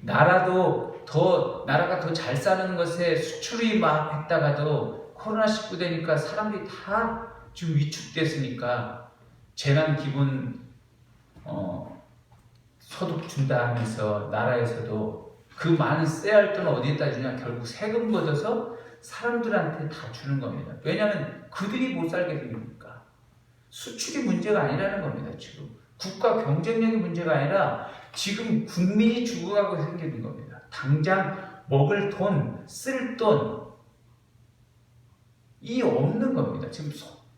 나라가 더 잘 사는 것에 수출이 막 했다가도 코로나19 되니까 사람들이 다 지금 위축됐으니까 재난 기본 소득 준다 하면서 나라에서도 그 많은 쎄할 돈을 어디에다 주냐? 결국 세금 걷어서 사람들한테 다 주는 겁니다. 왜냐하면 그들이 못 살게 되니까. 수출이 문제가 아니라는 겁니다. 지금 국가 경쟁력이 문제가 아니라 지금 국민이 죽어가고 생기는 겁니다. 당장 먹을 돈, 쓸 돈이 없는 겁니다. 지금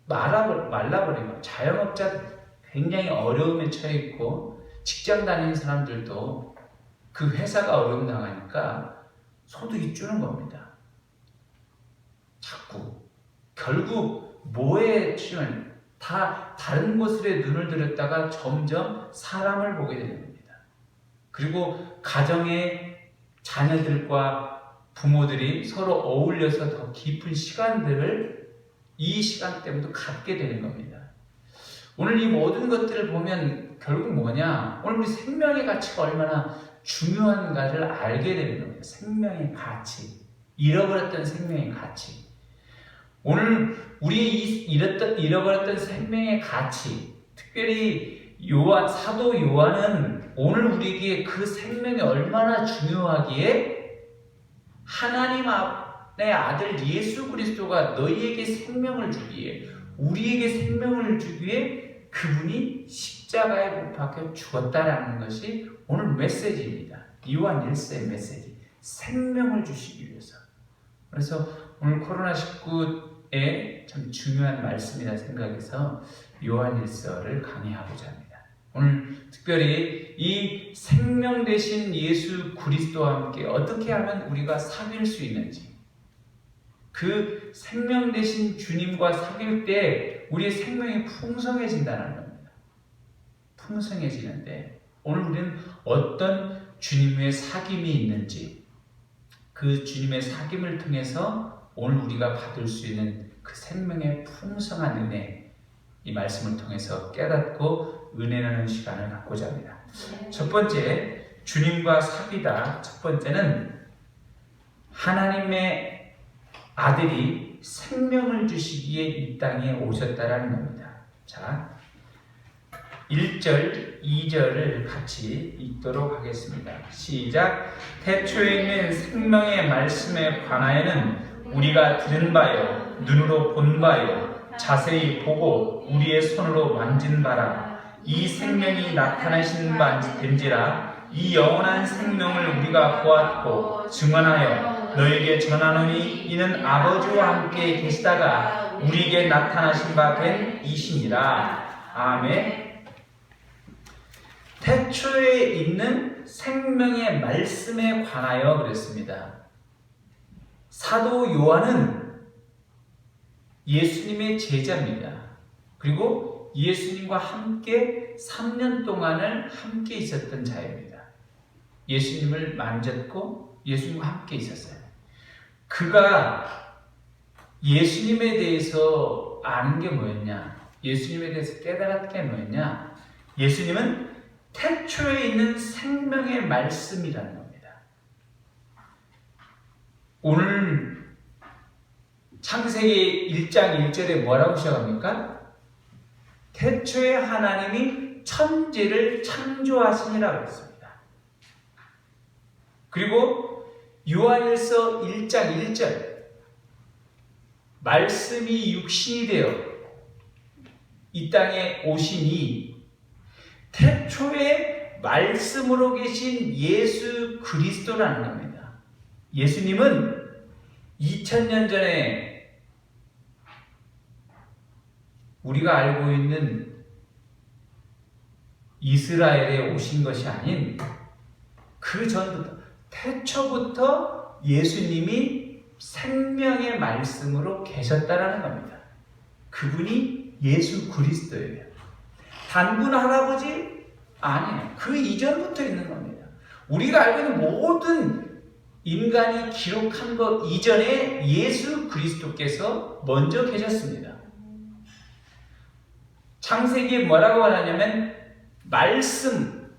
말라버리고 자영업자들 굉장히 어려움에 처해 있고 직장 다니는 사람들도 그 회사가 어려움 당하니까 소득이 줄는 겁니다. 자꾸 결국 뭐에 치면 다 다른 곳에 눈을 들였다가 점점 사람을 보게 되는 겁니다. 그리고 가정의 자녀들과 부모들이 서로 어울려서 더 깊은 시간들을 이 시간 때문에 갖게 되는 겁니다. 오늘 이 모든 것들을 보면 결국 뭐냐? 오늘 우리 생명의 가치가 얼마나 중요한가를 알게 되는 겁니다. 생명의 가치, 잃어버렸던 생명의 가치. 오늘 우리 잃어버렸던 생명의 가치, 특별히 사도 요한은 오늘 우리에게 그 생명이 얼마나 중요하기에 하나님의 아들 예수 그리스도가 너희에게 생명을 주기에, 우리에게 생명을 주기에 그분이 십자가에 못 박혀 죽었다라는 것이 오늘 메시지입니다. 요한 1서의 메시지. 생명을 주시기 위해서. 그래서 오늘 코로나19에 참 중요한 말씀이라 생각해서 요한 1서를 강의하고자 합니다. 오늘 특별히 이 생명 되신 예수 그리스도와 함께 어떻게 하면 우리가 사귈 수 있는지, 그 생명 되신 주님과 사귈 때 우리의 생명이 풍성해진다는 겁니다. 풍성해지는데 오늘 우리는 어떤 주님의 사귐이 있는지, 그 주님의 사귐을 통해서 오늘 우리가 받을 수 있는 그 생명의 풍성한 은혜, 이 말씀을 통해서 깨닫고 은혜 나누는 시간을 갖고자 합니다. 첫 번째, 주님과 사귀다. 첫 번째는 하나님의 아들이 생명을 주시기에 이 땅에 오셨다라는 겁니다. 자, 1절, 2절을 같이 읽도록 하겠습니다. 시작. 태초에 있는 생명의 말씀에 관하여는 우리가 들은 바요, 눈으로 본 바요, 자세히 보고 우리의 손으로 만진 바라. 이 생명이 나타나신 바인지라. 이 영원한 생명을 우리가 보았고 증언하여 너에게 전하노니 이는 아버지와 함께 계시다가 우리에게 나타나신 바 된 이시니라. 아멘. 태초에 있는 생명의 말씀에 관하여 그랬습니다. 사도 요한은 예수님의 제자입니다. 그리고 예수님과 함께 3년 동안을 함께 있었던 자입니다. 예수님을 만졌고 예수님과 함께 있었어요. 그가 예수님에 대해서 아는 게 뭐였냐? 예수님에 대해서 깨달았던 게 뭐였냐? 예수님은 태초에 있는 생명의 말씀이라는 겁니다. 오늘 창세기 1장 1절에 뭐라고 시작합니까? 태초에 하나님이 천지를 창조하시니라 그랬습니다. 그리고 요한일서 1장 1절, 말씀이 육신이 되어 이 땅에 오시니 태초에 말씀으로 계신 예수 그리스도라는 겁니다. 예수님은 2000년 전에 우리가 알고 있는 이스라엘에 오신 것이 아닌 그 전부터, 태초부터 예수님이 생명의 말씀으로 계셨다라는 겁니다. 그분이 예수 그리스도예요. 단군 할아버지? 아니에요. 그 이전부터 있는 겁니다. 우리가 알고 있는 모든 인간이 기록한 것 이전에 예수 그리스도께서 먼저 계셨습니다. 창세기에 뭐라고 말하냐면 말씀,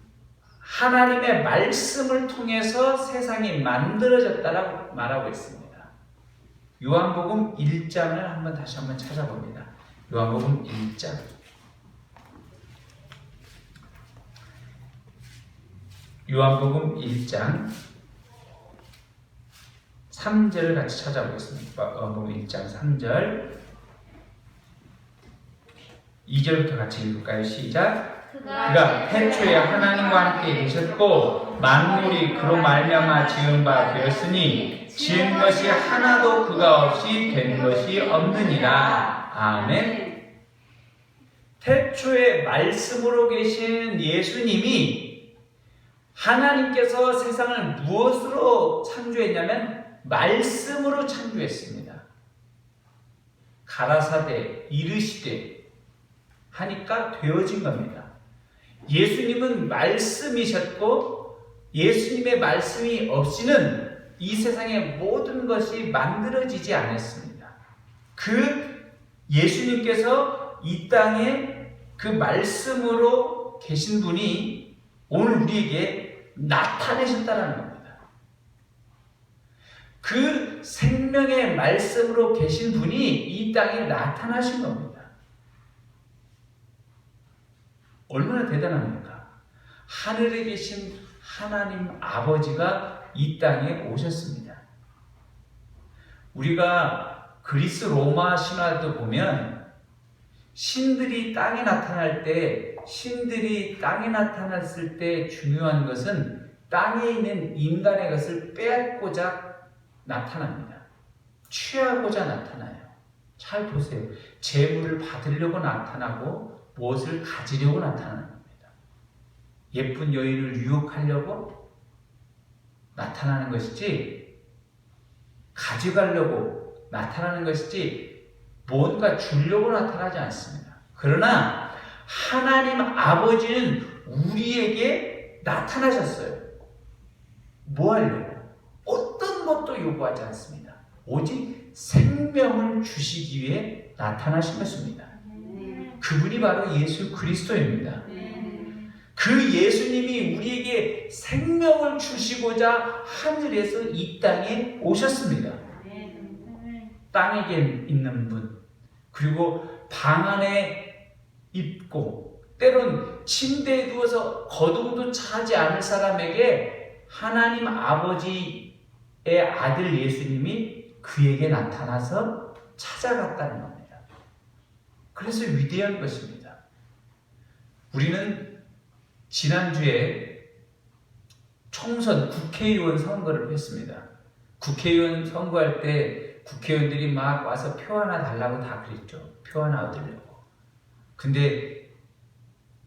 하나님의 말씀을 통해서 세상이 만들어졌다라고 말하고 있습니다. 요한복음 1장을 다시 한번 찾아봅니다. 요한복음 1장. 요한복음 1장 3절을 같이 찾아보겠습니다. 요한복음 1장 3절 2절부터 같이 읽을까요? 시작. 그가 태초에 하나님과 함께 계셨고 만물이 그로 말미암아 지은 바 되었으니 지은 것이 하나도 그가 없이 된 것이 없느니라. 아멘. 태초에 말씀으로 계신 예수님이 하나님께서 세상을 무엇으로 창조했냐면 말씀으로 창조했습니다. 가라사대 이르시되 하니까 되어진 겁니다. 예수님은 말씀이셨고 예수님의 말씀이 없이는 이 세상의 모든 것이 만들어지지 않았습니다. 그 예수님께서 이 땅에 그 말씀으로 계신 분이 오늘 우리에게 나타내셨다는 겁니다. 그 생명의 말씀으로 계신 분이 이 땅에 나타나신 겁니다. 얼마나 대단합니까? 하늘에 계신 하나님 아버지가 이 땅에 오셨습니다. 우리가 그리스 로마 신화도 보면 신들이 땅에 나타날 때, 신들이 땅에 나타났을 때 중요한 것은 땅에 있는 인간의 것을 빼앗고자 나타납니다. 취하고자 나타나요. 잘 보세요. 재물을 받으려고 나타나고 무엇을 가지려고 나타나는 겁니다. 예쁜 여인을 유혹하려고 나타나는 것이지 가져가려고 나타나는 것이지 뭔가 주려고 나타나지 않습니다. 그러나 하나님 아버지는 우리에게 나타나셨어요. 뭐 하려고? 어떤 것도 요구하지 않습니다. 오직 생명을 주시기 위해 나타나신 것입니다. 그분이 바로 예수 그리스도입니다. 그 예수님이 우리에게 생명을 주시고자 하늘에서 이 땅에 오셨습니다. 땅에 있는 분, 그리고 방 안에 입고 때론 침대에 누워서 거동도 차지 않을 사람에게 하나님 아버지의 아들 예수님이 그에게 나타나서 찾아갔다는 겁니다. 그래서 위대한 것입니다. 우리는 지난주에 총선 국회의원 선거를 했습니다. 국회의원 선거할 때 국회의원들이 막 와서 표 하나 달라고 다 그랬죠. 표 하나 얻으려고. 근데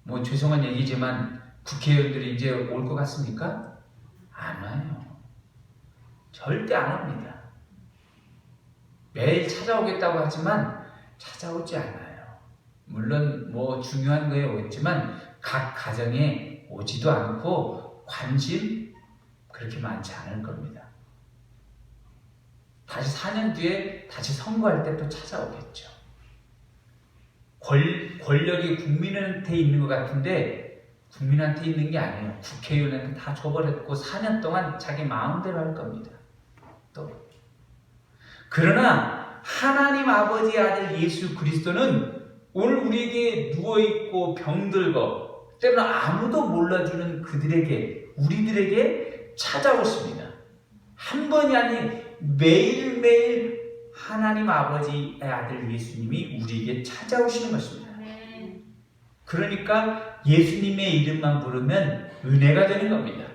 뭐 죄송한 얘기지만 국회의원들이 이제 올 것 같습니까? 안 와요. 절대 안 옵니다. 매일 찾아오겠다고 하지만 찾아오지 않아요. 물론 뭐 중요한 거에 오겠지만 각 가정에 오지도 않고 관심 그렇게 많지 않을 겁니다. 다시 4년 뒤에 다시 선거할 때 또 찾아오겠죠. 권력이 국민한테 있는 것 같은데 국민한테 있는 게 아니에요. 국회의원한테 다 줘버렸고 4년 동안 자기 마음대로 할 겁니다. 또 그러나 하나님 아버지의 아들 예수 그리스도는 오늘 우리에게 누워있고 병들고 때로는 아무도 몰라주는 그들에게 우리들에게 찾아오십니다. 한 번이 아닌 매일매일 하나님 아버지의 아들 예수님이 우리에게 찾아오시는 것입니다. 그러니까 예수님의 이름만 부르면 은혜가 되는 겁니다.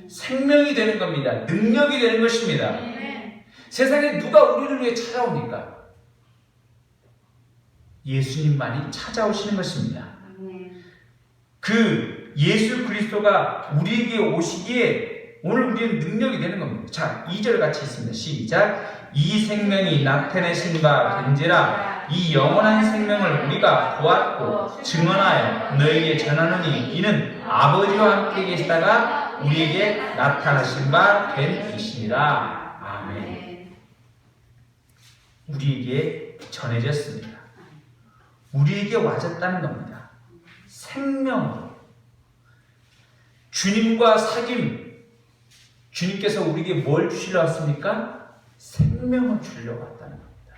생명이 되는 겁니다. 능력이 되는 것입니다. 세상에 누가 우리를 위해 찾아옵니까? 예수님만이 찾아오시는 것입니다. 그 예수 그리스도가 우리에게 오시기에 오늘 우리는 능력이 되는 겁니다. 자, 2절 같이 있습니다. 시작. 이 생명이 나타내신 바 된지라 이 영원한 생명을 우리가 보았고 증언하여 너희에게 전하노니 이는 아버지와 함께 계시다가 우리에게 나타나신 바 된 이시니라. 아멘. 우리에게 전해졌습니다. 우리에게 와졌다는 겁니다. 생명으로. 주님과 사귐, 주님께서 우리에게 뭘 주시려 왔습니까? 생명을 주려고 왔다는 겁니다.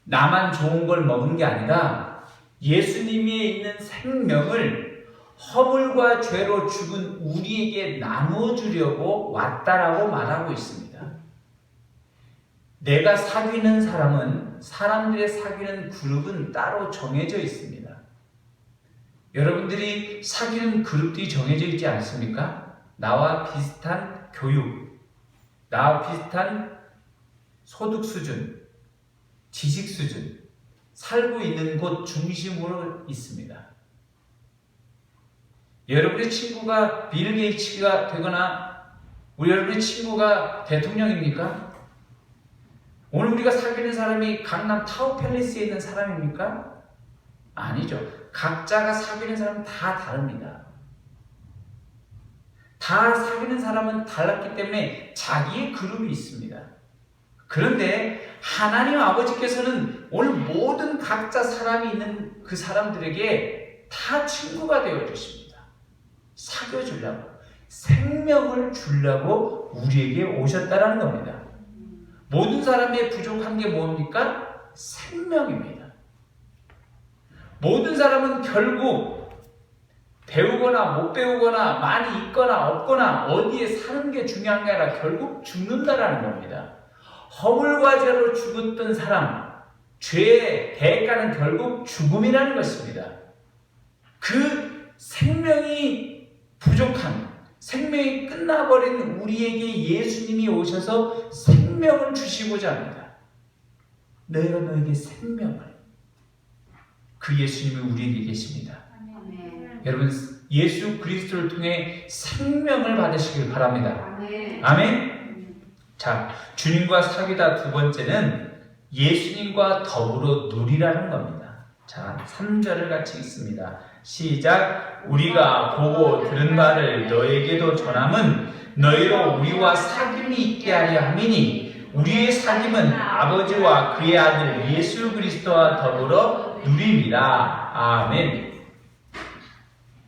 나만 좋은 걸 먹은 게 아니라 예수님이 있는 생명을 허물과 죄로 죽은 우리에게 나눠주려고 왔다라고 말하고 있습니다. 내가 사귀는 사람은, 사람들의 사귀는 그룹은 따로 정해져 있습니다. 여러분들이 사귀는 그룹들이 정해져 있지 않습니까? 나와 비슷한 교육, 나와 비슷한 소득 수준, 지식 수준, 살고 있는 곳 중심으로 있습니다. 여러분의 친구가 빌 게이츠가 되거나 여러분의 친구가 대통령입니까? 오늘 우리가 사귀는 사람이 강남 타워 팰리스에 있는 사람입니까? 아니죠. 각자가 사귀는 사람은 다 다릅니다. 다 사귀는 사람은 달랐기 때문에 자기의 그룹이 있습니다. 그런데 하나님 아버지께서는 오늘 모든 각자 사람이 있는 그 사람들에게 다 친구가 되어 주십니다. 사귀어 주려고, 생명을 주려고 우리에게 오셨다라는 겁니다. 모든 사람의 부족한 게 뭡니까? 생명입니다. 모든 사람은 결국 배우거나 못 배우거나 많이 있거나 없거나 어디에 사는 게 중요한 게 아니라 결국 죽는다라는 겁니다. 허물과 죄로 죽었던 사람, 죄의 대가는 결국 죽음이라는 것입니다. 그 생명이 부족한, 생명이 끝나버린 우리에게 예수님이 오셔서 생명을 주시고자 합니다. 내가 너에게 생명을. 그 예수님이 우리에게 계십니다. 아멘. 여러분, 예수 그리스도를 통해 생명을 받으시길 바랍니다. 아멘. 아멘. 자, 주님과 사귀다 두 번째는 예수님과 더불어 누리라는 겁니다. 자, 3절을 같이 읽습니다. 시작. 우리가 보고 들은 바를 너에게도 전함은 너희로 우리와 사귐이 있게 하려 함이니 우리의 사귐은 아버지와 그의 아들 예수 그리스도와 더불어 누림이라. 아멘.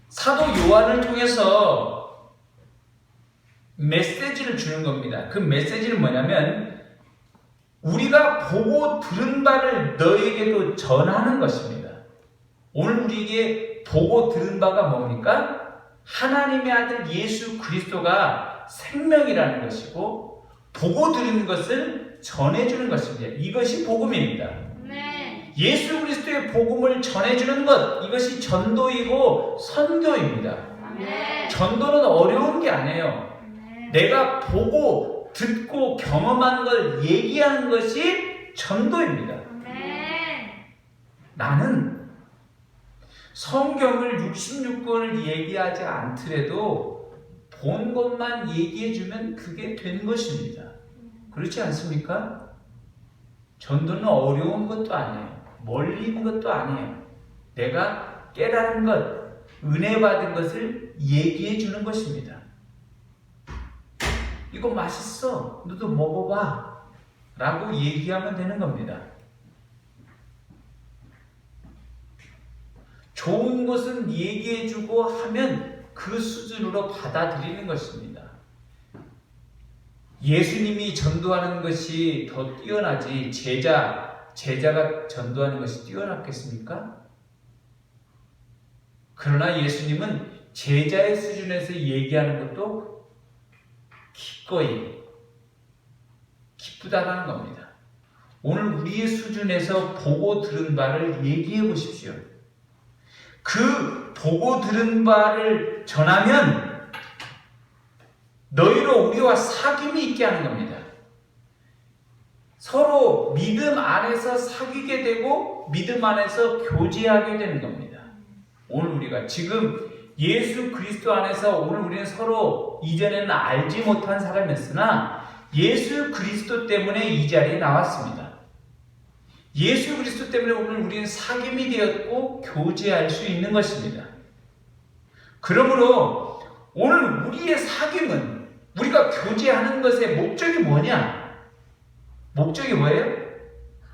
사도 요한을 통해서 메시지를 주는 겁니다. 그 메시지는 뭐냐면 우리가 보고 들은 바를 너에게도 전하는 것입니다. 오늘 우리에게 보고 들은 바가 뭡니까? 하나님의 아들 예수 그리스도가 생명이라는 것이고 보고 들은 것을 전해주는 것입니다. 이것이 복음입니다. 네. 예수 그리스도의 복음을 전해주는 것, 이것이 전도이고 선교입니다. 네. 전도는 어려운 게 아니에요. 네. 내가 보고 듣고 경험한 걸 얘기하는 것이 전도입니다. 네. 나는 성경을 66권을 얘기하지 않더라도 본 것만 얘기해주면 그게 된 것입니다. 그렇지 않습니까? 전도는 어려운 것도 아니에요. 멀리 있는 것도 아니에요. 내가 깨달은 것, 은혜 받은 것을 얘기해 주는 것입니다. 이거 맛있어. 너도 먹어봐. 라고 얘기하면 되는 겁니다. 좋은 것은 얘기해 주고 하면 그 수준으로 받아들이는 것입니다. 예수님이 전도하는 것이 더 뛰어나지 제자가 전도하는 것이 뛰어났겠습니까? 그러나 예수님은 제자의 수준에서 얘기하는 것도 기꺼이 기쁘다라는 겁니다. 오늘 우리의 수준에서 보고 들은 바를 얘기해 보십시오. 그 보고 들은 바를 전하면 너희로 우리와 사귐이 있게 하는 겁니다. 서로 믿음 안에서 사귀게 되고 믿음 안에서 교제하게 되는 겁니다. 오늘 우리가 지금 예수 그리스도 안에서 오늘 우리는 서로 이전에는 알지 못한 사람이었으나 예수 그리스도 때문에 이 자리에 나왔습니다. 예수 그리스도 때문에 오늘 우리는 사귐이 되었고 교제할 수 있는 것입니다. 그러므로 오늘 우리의 사귐은 우리가 교제하는 것의 목적이 뭐냐? 목적이 뭐예요?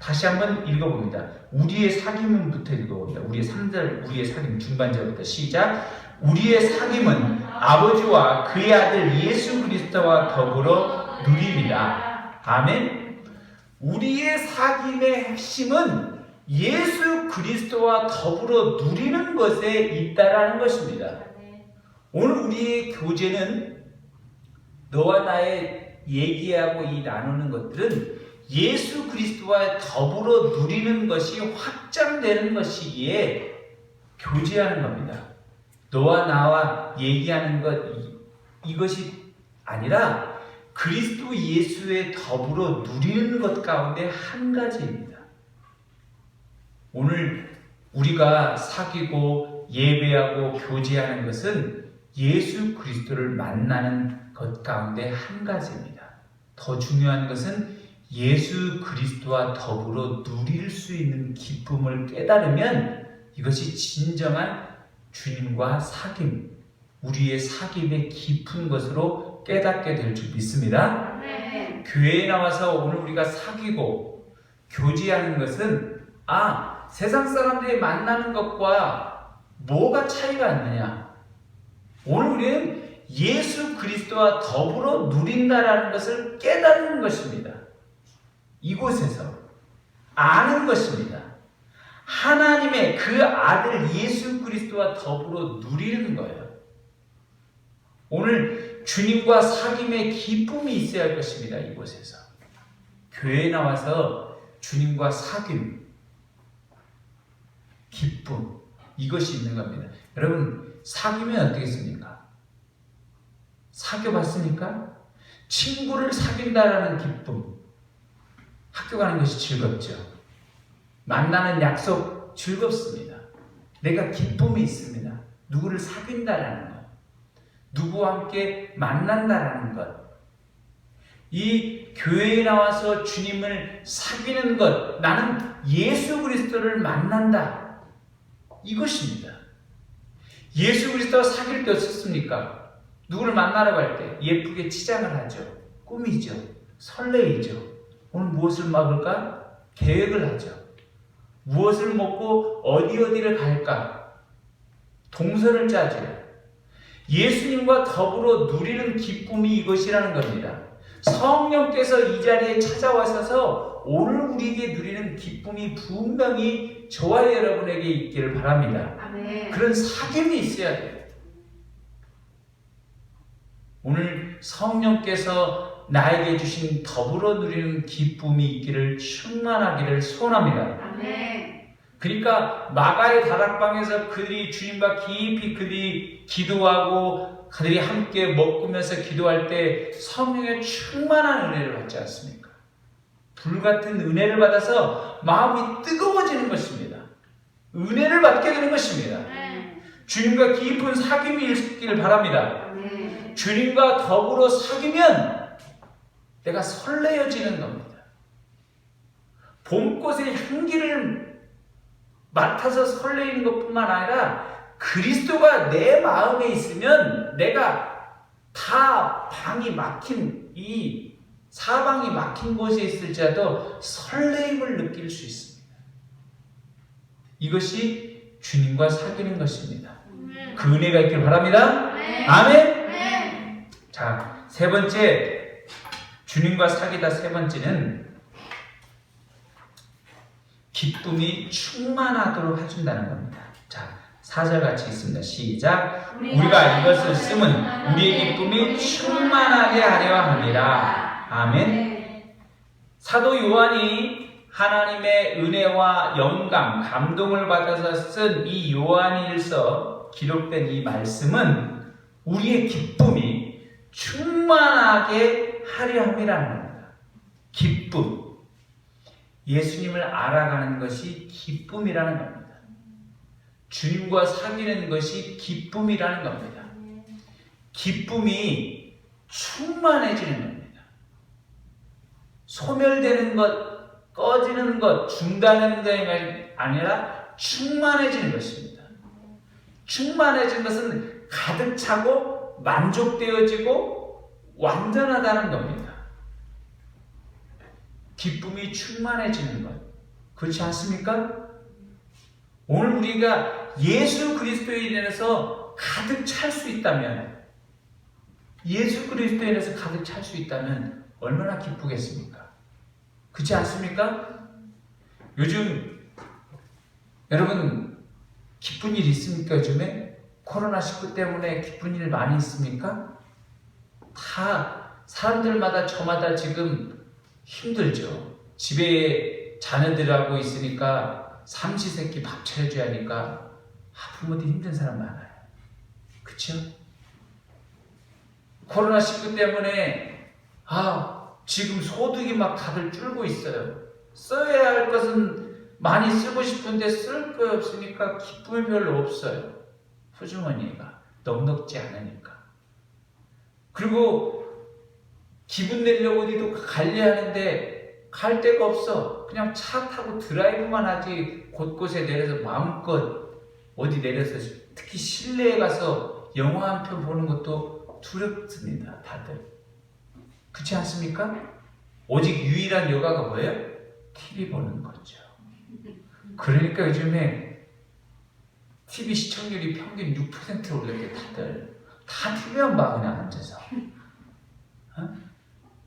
다시 한번 읽어봅니다. 우리의 사귐은부터 읽어봅니다. 우리의 3절, 우리의 사귐 중반절부터 시작. 우리의 사귐은 아버지와 그의 아들 예수 그리스도와 더불어 누립니다. 아멘. 우리의 사귐의 핵심은 예수 그리스도와 더불어 누리는 것에 있다라는 것입니다. 오늘 우리의 교제는 너와 나의 얘기하고 이 나누는 것들은 예수 그리스도와 더불어 누리는 것이 확장되는 것이기에 교제하는 겁니다. 너와 나와 얘기하는 것 이것이 아니라 그리스도 예수에 더불어 누리는 것 가운데 한 가지입니다. 오늘 우리가 사귀고 예배하고 교제하는 것은 예수 그리스도를 만나는 것 가운데 한 가지입니다. 더 중요한 것은 예수 그리스도와 더불어 누릴 수 있는 기쁨을 깨달으면 이것이 진정한 주님과 사귐, 우리의 사귐의 깊은 것으로 깨닫게 될 줄 믿습니다. 교회에 나와서 오늘 우리가 사귀고 교제하는 것은 세상 사람들이 만나는 것과 뭐가 차이가 있느냐? 오늘 우리는 예수 그리스도와 더불어 누린다라는 것을 깨닫는 것입니다. 이곳에서 아는 것입니다. 하나님의 그 아들 예수 그리스도와 더불어 누리는 거예요. 오늘 주님과 사귐의 기쁨이 있어야 할 것입니다. 이곳에서 교회에 나와서 주님과 사귐, 기쁨 이것이 있는 겁니다. 여러분 사귀면 어떻겠습니까? 사귀어봤습니까? 친구를 사귄다라는 기쁨, 학교 가는 것이 즐겁죠. 만나는 약속 즐겁습니다. 내가 기쁨이 있습니다. 누구를 사귄다라는 것, 누구와 함께 만난다라는 것, 이 교회에 나와서 주님을 사귀는 것, 나는 예수 그리스도를 만난다, 이것입니다. 예수 그리스도와 사귈 때 어떻습니까? 누구를 만나러 갈 때 예쁘게 치장을 하죠. 꾸미죠. 설레이죠. 오늘 무엇을 먹을까? 계획을 하죠. 무엇을 먹고 어디를 갈까? 동선을 짜죠. 예수님과 더불어 누리는 기쁨이 이것이라는 겁니다. 성령께서 이 자리에 찾아와셔서 오늘 우리에게 누리는 기쁨이 분명히 저와 여러분에게 있기를 바랍니다. 아멘. 그런 사귐이 있어야 돼요. 오늘 성령께서 나에게 주신 더불어 누리는 기쁨이 있기를 충만하기를 소원합니다. 아멘. 그러니까 마가의 다락방에서 그들이 주님과 깊이 그들이 기도하고 그들이 함께 먹으면서 기도할 때 성령의 충만한 은혜를 받지 않습니까? 불같은 은혜를 받아서 마음이 뜨거워지는 것입니다. 은혜를 받게 되는 것입니다. 주님과 깊은 사귐이 있기를 바랍니다. 주님과 더불어 사귀면 내가 설레어지는 겁니다. 봄꽃의 향기를 맡아서 설레이는 것뿐만 아니라 그리스도가 내 마음에 있으면 내가 다 방이 막힌 이 사방이 막힌 곳에 있을지라도 설레임을 느낄 수 있습니다. 이것이 주님과 사귀는 것입니다. 그 은혜가 있길 바랍니다. 아멘. 자, 세 번째, 주님과 사귀다 세 번째는 기쁨이 충만하도록 해준다는 겁니다. 자, 4절 같이 읽습니다. 시작. 우리가 이것을 쓰면 우리의 기쁨이 충만하게 하려 합니다. 아멘. 사도 요한이 하나님의 은혜와 영감, 감동을 받아서 쓴 이 요한일서 기록된 이 말씀은 우리의 기쁨이 충만하게 하려 함이라는 겁니다. 기쁨. 예수님을 알아가는 것이 기쁨이라는 겁니다. 주님과 사귀는 것이 기쁨이라는 겁니다. 기쁨이 충만해지는 겁니다. 소멸되는 것, 꺼지는 것, 중단되는 것이 아니라 충만해지는 것입니다. 충만해진 것은 가득 차고 만족되어지고 완전하다는 겁니다. 기쁨이 충만해지는 것. 그렇지 않습니까? 오늘 우리가 예수 그리스도에 인해서 가득 찰 수 있다면, 예수 그리스도에 인해서 가득 찰 수 있다면 얼마나 기쁘겠습니까? 그렇지 않습니까? 요즘 여러분 기쁜 일 있습니까? 요즘에 코로나19 때문에 기쁜 일 많이 있습니까? 다 사람들마다 저마다 지금 힘들죠. 집에 자녀들하고 있으니까 삼시세끼 밥 차려줘야 하니까 부모들 힘든 사람 많아요. 그쵸? 코로나19 때문에 지금 소득이 막 다들 줄고 있어요. 써야 할 것은 많이 쓰고 싶은데 쓸 거 없으니까 기쁨이 별로 없어요. 소주머니가 넉넉지 않으니까. 그리고 기분 내려고 어디도 가려하는데 갈 데가 없어. 그냥 차 타고 드라이브만 하지 곳곳에 내려서 마음껏 어디 내려서 특히 실내에 가서 영화 한 편 보는 것도 두렵습니다. 다들. 그렇지 않습니까? 오직 유일한 여가가 뭐예요? TV 보는 거죠. 그러니까 요즘에 TV 시청률이 평균 6% 올렸대. 다들 다 TV만 봐 그냥 앉아서.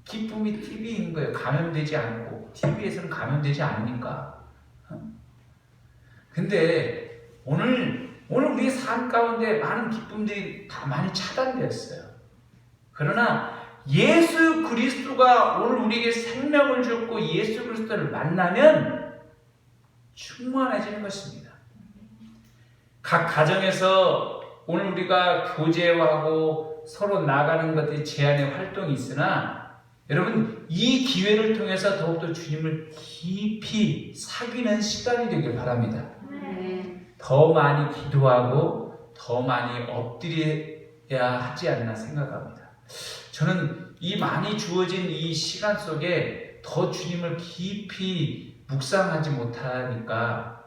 기쁨이 TV인 거예요. 감염되지 않고 TV에서는 감염되지 않으니까. 근데 오늘 우리의 삶 가운데 많은 기쁨들이 다 많이 차단되었어요. 그러나 예수 그리스도가 오늘 우리에게 생명을 줬고 예수 그리스도를 만나면 충만해지는 것입니다. 각 가정에서 오늘 우리가 교제하고 서로 나가는 것들이 제한의 활동이 있으나 여러분 이 기회를 통해서 더욱더 주님을 깊이 사귀는 시간이 되길 바랍니다. 더 많이 기도하고 더 많이 엎드려야 하지 않나 생각합니다. 저는 이 많이 주어진 이 시간 속에 더 주님을 깊이 묵상하지 못하니까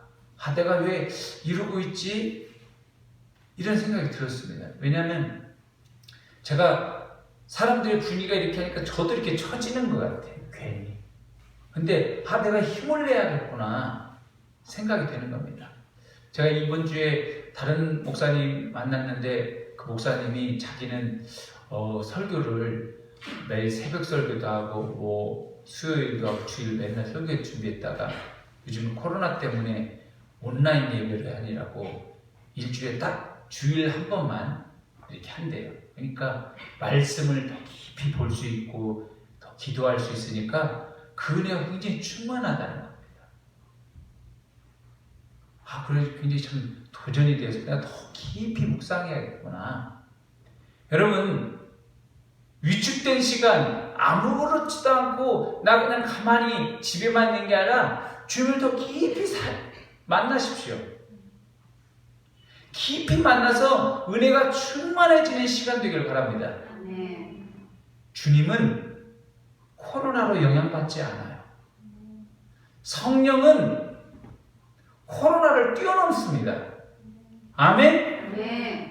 내가 왜 이러고 있지? 이런 생각이 들었습니다. 왜냐하면 제가 사람들의 분위기가 이렇게 하니까 저도 이렇게 처지는 것 같아요. 괜히. 근데 내가 힘을 내야겠구나 생각이 되는 겁니다. 제가 이번 주에 다른 목사님 만났는데 그 목사님이 자기는 설교를 매일 새벽 설교도 하고 수요일도 하고 주일 맨날 설교 준비했다가 요즘은 코로나 때문에 온라인 예배를 하느라고 일주일에 딱 주일 한 번만 이렇게 한대요. 그러니까 말씀을 더 깊이 볼 수 있고 더 기도할 수 있으니까 그 은혜가 굉장히 충만하다는 겁니다. 그래서 굉장히 참 도전이 되어서 내가 더 깊이 묵상해야겠구나. 여러분 위축된 시간 아무렇지도 않고 나 그냥 가만히 집에만 있는 게 아니라 주님을 더 깊이 만나십시오. 깊이 만나서 은혜가 충만해지는 시간 되길 바랍니다. 주님은 코로나로 영향받지 않아요. 성령은 코로나를 뛰어넘습니다. 아멘?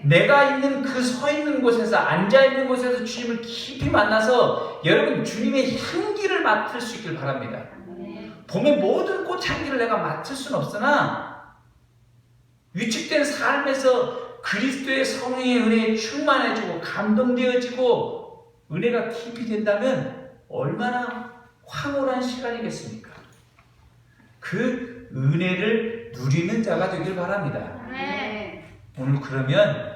내가 있는 그 서 있는 곳에서 앉아 있는 곳에서 주님을 깊이 만나서 여러분 주님의 향기를 맡을 수 있길 바랍니다. 봄의 모든 꽃향기를 내가 맡을 수는 없으나 위축된 삶에서 그리스도의 성령의 은혜에 충만해지고 감동되어지고 은혜가 깊이 된다면 얼마나 황홀한 시간이겠습니까? 그 은혜를 누리는 자가 되길 바랍니다. 오늘 그러면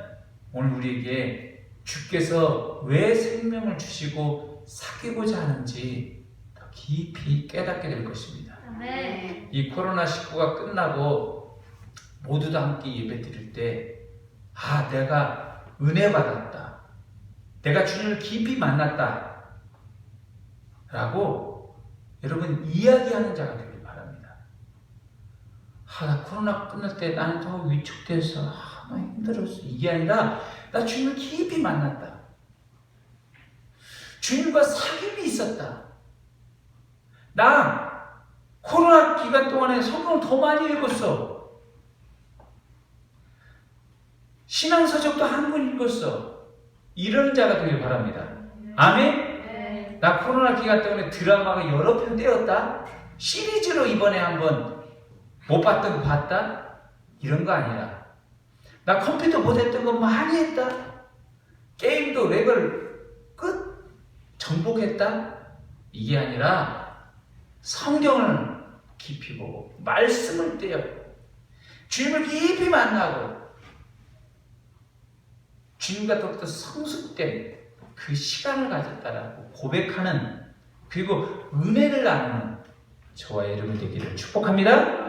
오늘 우리에게 주께서 왜 생명을 주시고 사귀고자 하는지 더 깊이 깨닫게 될 것입니다. 이 코로나19가 끝나고 모두 다 함께 예배 드릴 때 내가 은혜 받았다. 내가 주님을 깊이 만났다. 라고 여러분 이야기하는 자가 되길 바랍니다. 나 코로나 끝날 때 나는 더 위축돼서 나 힘들었어. 이게 아니라 나 주님을 깊이 만났다. 주님과 사귐이 있었다. 나 코로나 기간 동안에 성경을 더 많이 읽었어. 신앙서적도 한 권 읽었어. 이런 자가 되길 바랍니다. 아멘? 나 코로나 기간 때문에 드라마가 여러 편 떼었다. 시리즈로 이번에 한번 못 봤던 거 봤다. 이런 거 아니라 나 컴퓨터 못했던 거 많이 했다. 게임도 레벨 끝 정복했다. 이게 아니라 성경을 깊이 보고 말씀을 떼었고 주님을 깊이 만나고 주님과 더욱더 성숙된 그 시간을 가졌다라고 고백하는, 그리고 은혜를 나누는 저와 여러분 되기를 축복합니다.